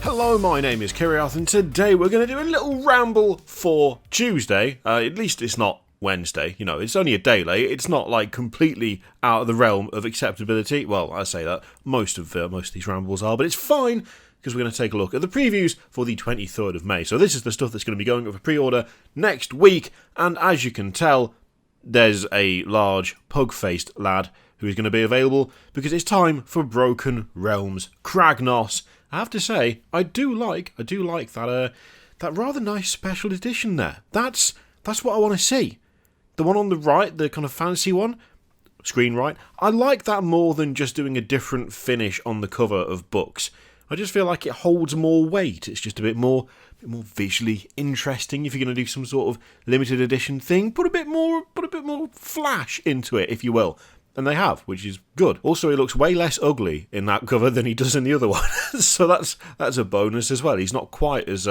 Hello, my name is Kiriath, and today we're going to do a little ramble for Tuesday. At least it's not Wednesday, you know, it's only a day late. It's not like completely out of the realm of acceptability. Well, I say that most of these rambles are, but it's fine because we're going to take a look at the previews for the 23rd of May. So this is the stuff that's going to be going up for pre-order next week, and as you can tell, there's a large pug-faced lad who is going to be available because it's time for Broken Realms Kragnos. I have to say, I do like that rather nice special edition there. That's what I want to see. The one on the right, the kind of fancy one, screen right, I like that more than just doing a different finish on the cover of books. I just feel like it holds more weight. It's just a bit more visually interesting. If you're going to do some sort of limited edition thing, put a bit more flash into it, if you will. And they have, which is good. Also, he looks way less ugly in that cover than he does in the other one. So that's a bonus as well. He's not quite as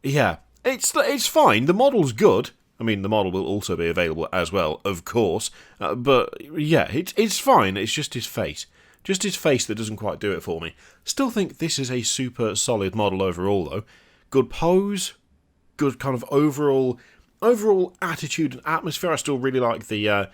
it's fine. The model's good. I mean, the model will also be available as well, of course. But yeah, it's fine. It's just his face. Just his face that doesn't quite do it for me. Still think this is a super solid model overall, though. Good pose, good kind of overall attitude and atmosphere. I still really like the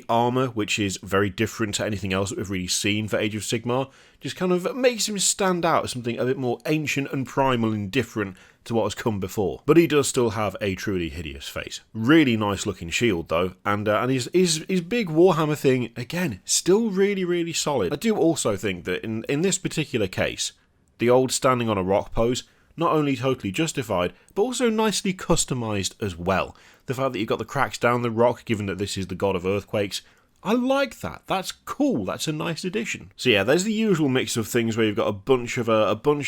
armour, which is very different to anything else that we've really seen for Age of Sigmar. Just kind of makes him stand out as something a bit more ancient and primal and different to what has come before. But he does still have a truly hideous face. Really nice looking shield though, and his big Warhammer thing, again, still really, really solid. I do also think that in this particular case, the old standing on a rock pose, not only totally justified, but also nicely customised as well. The fact that you've got the cracks down the rock, given that this is the god of earthquakes, I like that. That's cool. That's a nice addition. So yeah, there's the usual mix of things where you've got a bunch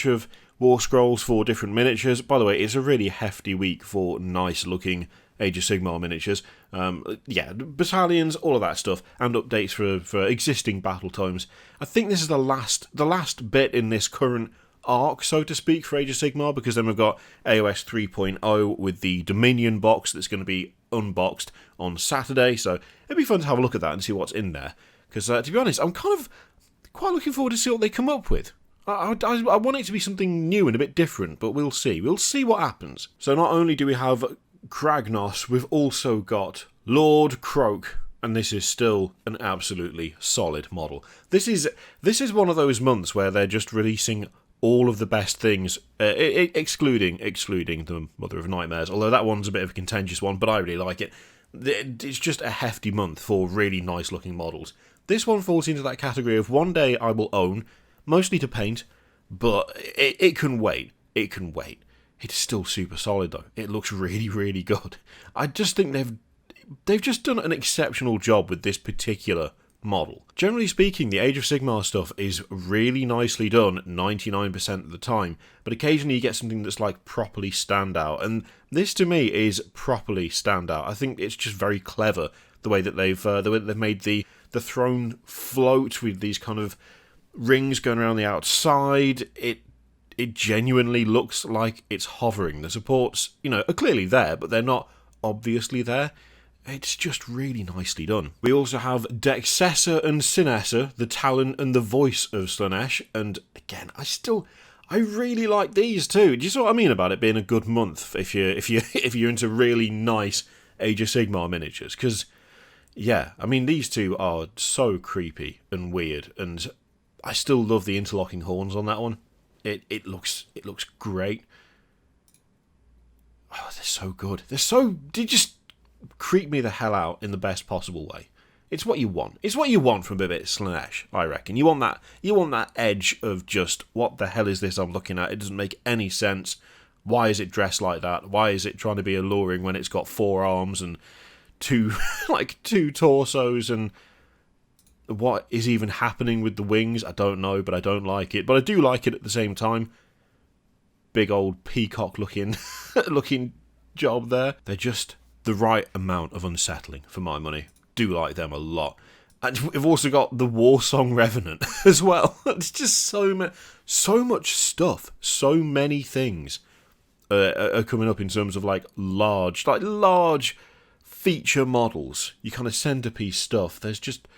of war scrolls for different miniatures. By the way, it's a really hefty week for nice looking Age of Sigmar miniatures. Battalions, all of that stuff, and updates for existing battle tomes. I think this is the last bit in this current arc, so to speak, for Age of Sigmar, because then we've got AOS 3.0 with the Dominion box that's going to be unboxed on Saturday, so it'd be fun to have a look at that and see what's in there, because to be honest, I'm kind of quite looking forward to see what they come up with. I want it to be something new and a bit different, but we'll see what happens. So not only do we have Kragnos, we've also got Lord Kroak, and this is still an absolutely solid model. This is one of those months where they're just releasing all of the best things, excluding the Mother of Nightmares, although that one's a bit of a contentious one, but I really like it. It's just a hefty month for really nice looking models. This one falls into that category of one day I will own, mostly to paint, but it can wait. It can wait. It's still super solid though. It looks really, really good. I just think they've just done an exceptional job with this particular model. Generally speaking, the Age of Sigmar stuff is really nicely done 99% of the time, but occasionally you get something that's like properly standout, and this to me is properly standout. I think it's just very clever the way that they've made the throne float with these kind of rings going around the outside. It genuinely looks like it's hovering. The supports, are clearly there, but they're not obviously there. It's just really nicely done. We also have Dexcessa and Synessa, the talent and the voice of Slaanesh, and again, I really like these too. Do you see what I mean about it being a good month if you're into really nice Age of Sigmar miniatures? Because yeah, I mean these two are so creepy and weird, and I still love the interlocking horns on that one. It looks great. Oh, they're so good. They just creep me the hell out in the best possible way. It's what you want. It's what you want from a bit of Slaanesh, I reckon. You want that edge of just, what the hell is this I'm looking at? It doesn't make any sense. Why is it dressed like that? Why is it trying to be alluring when it's got 4 arms and two torsos, and what is even happening with the wings? I don't know, but I don't like it. But I do like it at the same time. Big old peacock looking job there. They're just the right amount of unsettling for my money. Do like them a lot. And we've also got the Warsong Revenant as well. It's just so much stuff. So many things are coming up in terms of large feature models. You kind of centerpiece stuff. There's just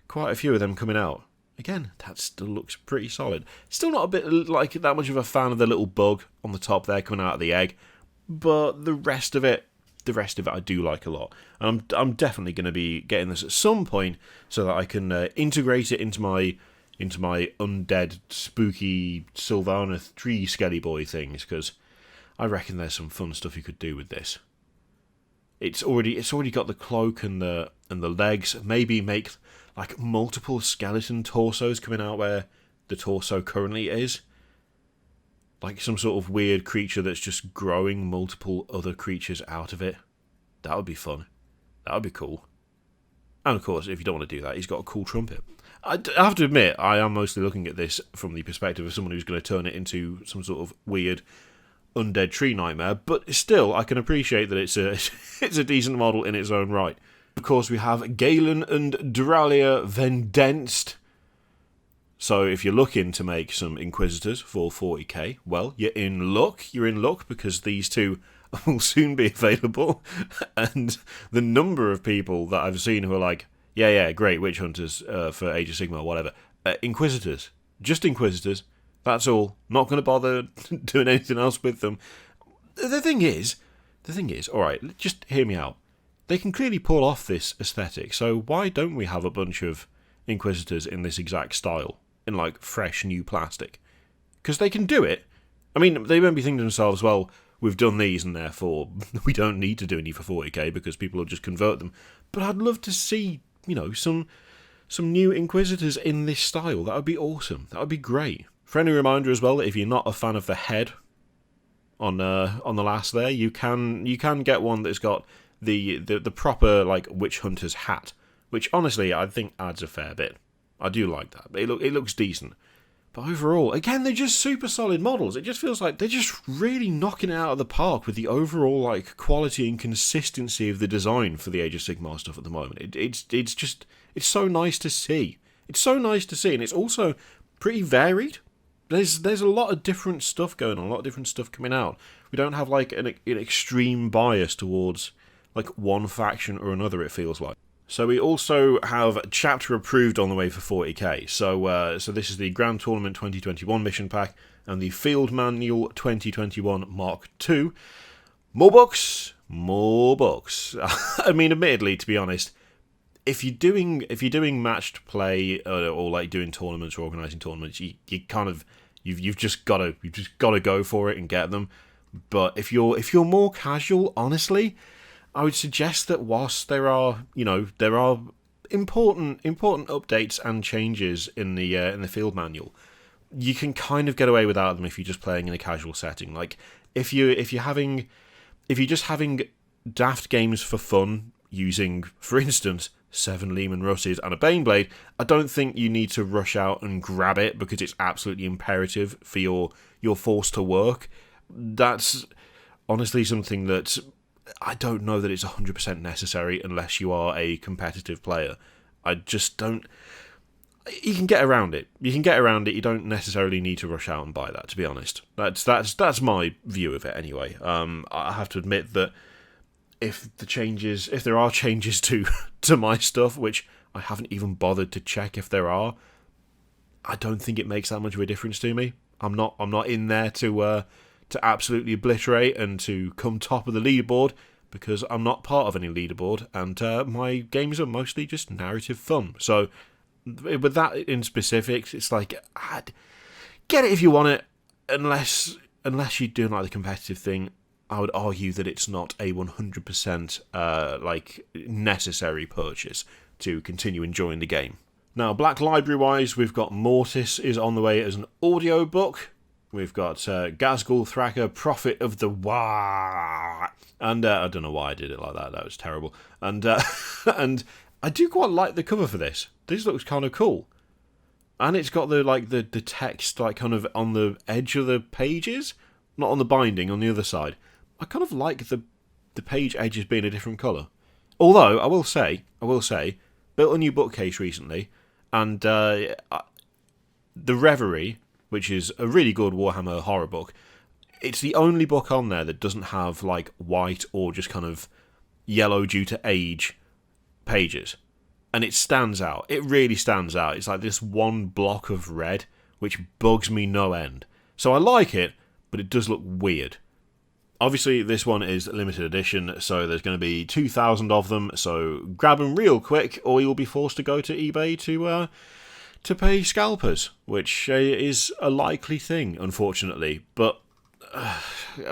quite a few of them coming out. Again, that still looks pretty solid. Still not a bit like that much of a fan of the little bug on the top there coming out of the egg, but the rest of it I do like a lot. And I'm definitely going to be getting this at some point so that I can integrate it into my undead spooky Sylvaneth tree skelly boy things, because I reckon there's some fun stuff you could do with this. It's already got the cloak and the legs. Maybe make like multiple skeleton torsos coming out where the torso currently is. Like some sort of weird creature that's just growing multiple other creatures out of it. That would be fun. That would be cool. And of course, if you don't want to do that, he's got a cool trumpet. I have to admit, I am mostly looking at this from the perspective of someone who's going to turn it into some sort of weird undead tree nightmare, but still, I can appreciate that it's a decent model in its own right. Of course, we have Galen and Doralia Denst. So if you're looking to make some Inquisitors for 40k, well, you're in luck. You're in luck because these two will soon be available. And the number of people that I've seen who are like, yeah, great, Witch Hunters for Age of Sigmar or whatever. Inquisitors. Just Inquisitors. That's all. Not going to bother doing anything else with them. The thing is, alright, just hear me out. They can clearly pull off this aesthetic, so why don't we have a bunch of Inquisitors in this exact style? In, like, fresh new plastic? Because they can do it. I mean, they won't be thinking to themselves, well, we've done these and therefore we don't need to do any for 40k because people will just convert them. But I'd love to see, some new Inquisitors in this style. That would be awesome. That would be great. Friendly reminder as well that if you're not a fan of the head on the last there, you can get one that's got the proper like Witch Hunter's hat, which honestly I think adds a fair bit. I do like that. It looks decent. But overall, again, they're just super solid models. It just feels like they're just really knocking it out of the park with the overall like quality and consistency of the design for the Age of Sigmar stuff at the moment. It's so nice to see. It's so nice to see, and it's also pretty varied. There's a lot of different stuff going on, a lot of different stuff coming out. We don't have like an extreme bias towards like one faction or another, it feels like. So we also have chapter approved on the way for 40k. So this is the Grand Tournament 2021 mission pack and the Field Manual 2021 Mark II. More books. I mean, admittedly, to be honest, if you're doing matched play or like doing tournaments or organising tournaments, you've just got to go for it and get them. But if you're more casual, honestly, I would suggest that whilst there are important updates and changes in the field manual, you can kind of get away without them if you're just playing in a casual setting. Like if you're just having daft games for fun using, for instance, 7 Lehman Russes and a Baneblade, I don't think you need to rush out and grab it because it's absolutely imperative for your force to work. That's honestly something that I don't know that it's 100% necessary unless you are a competitive player. I just don't... You can get around it. You don't necessarily need to rush out and buy that, to be honest. That's my view of it anyway. I have to admit that if there are changes to my stuff, which I haven't even bothered to check if there are, I don't think it makes that much of a difference to me. I'm not in there to absolutely obliterate and to come top of the leaderboard, because I'm not part of any leaderboard, and my games are mostly just narrative fun. So with that in specifics, it's like, get it if you want it, unless you're doing like the competitive thing. I would argue that it's not a 100% like necessary purchase to continue enjoying the game. Now, Black Library wise, we've got Mortis is on the way as an audio book. We've got Gazgul Thraka, Prophet of the Wa, and I don't know why I did it like that. That was terrible. And and I do quite like the cover for this. This looks kind of cool, and it's got the text like kind of on the edge of the pages, not on the binding, on the other side. I kind of like the page edges being a different colour. Although I will say, built a new bookcase recently, and the Reverie, which is a really good Warhammer horror book, it's the only book on there that doesn't have like white or just kind of yellow due to age pages. and it stands out. It really stands out. It's like this one block of red, which bugs me no end. So I like it, but it does look weird. Obviously, this one is limited edition, so there's going to be 2,000 of them, so grab them real quick, or you'll be forced to go to eBay to pay scalpers, which is a likely thing, unfortunately. But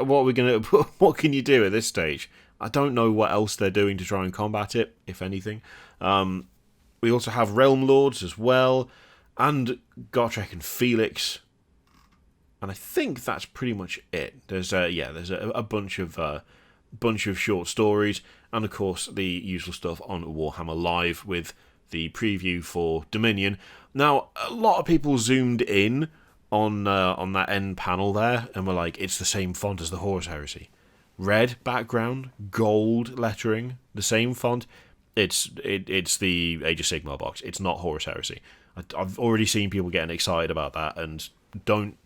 what can you do at this stage? I don't know what else they're doing to try and combat it, if anything. We also have Realm Lords as well, and Gotrek and Felix. And I think that's pretty much it. There's a bunch of short stories, and of course the usual stuff on Warhammer Live with the preview for Dominion. Now, a lot of people zoomed in on that end panel there, and were like, "It's the same font as the Horus Heresy, red background, gold lettering, the same font." It's the Age of Sigmar box. It's not Horus Heresy. I've already seen people getting excited about that, and don't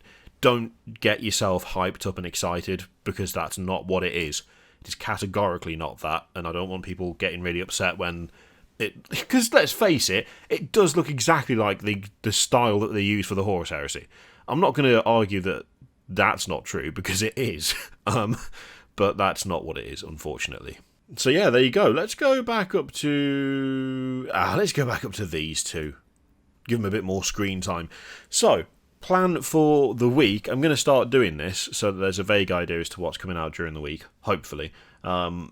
get yourself hyped up and excited, because that's not what it is. It is categorically not that, and I don't want people getting really upset when it... Because let's face it, it does look exactly like the style that they use for the Horus Heresy. I'm not going to argue that that's not true, because it is. But that's not what it is, unfortunately. So yeah, there you go. Let's go back up to these two. Give them a bit more screen time. So, plan for the week. I'm going to start doing this so that there's a vague idea as to what's coming out during the week, hopefully. We'll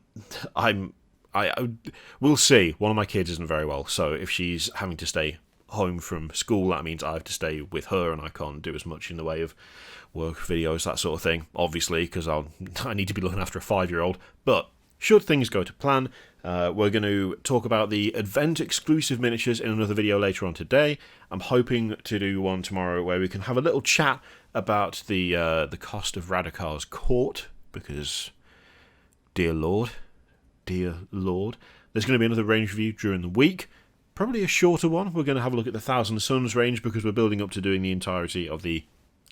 see. One of my kids isn't very well, so if she's having to stay home from school, that means I have to stay with her, and I can't do as much in the way of work, videos, that sort of thing, obviously, because I need to be looking after a 5-year-old. But should things go to plan, we're going to talk about the event-exclusive miniatures in another video later on today. I'm hoping to do one tomorrow where we can have a little chat about the cost of Radakar's court, because, dear Lord, there's going to be another range review during the week. Probably a shorter one. We're going to have a look at the Thousand Suns range, because we're building up to doing the entirety of the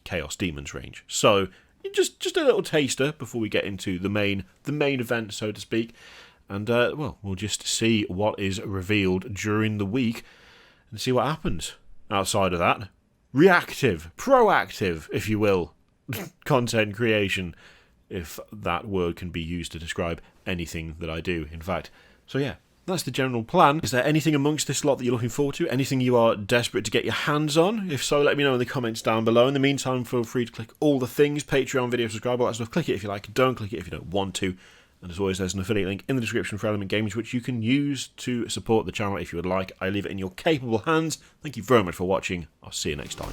Chaos Demons range. So, just a little taster before we get into the main event, so to speak. And, we'll just see what is revealed during the week and see what happens. Outside of that, reactive, proactive, if you will, content creation, if that word can be used to describe anything that I do, in fact. So yeah, that's the general plan. Is there anything amongst this lot that you're looking forward to? Anything you are desperate to get your hands on? If so, let me know in the comments down below. In the meantime, feel free to click all the things, Patreon, video, subscribe, all that stuff. Click it if you like, don't click it if you don't want to. And as always, there's an affiliate link in the description for Element Games, which you can use to support the channel if you would like. I leave it in your capable hands. Thank you very much for watching. I'll see you next time.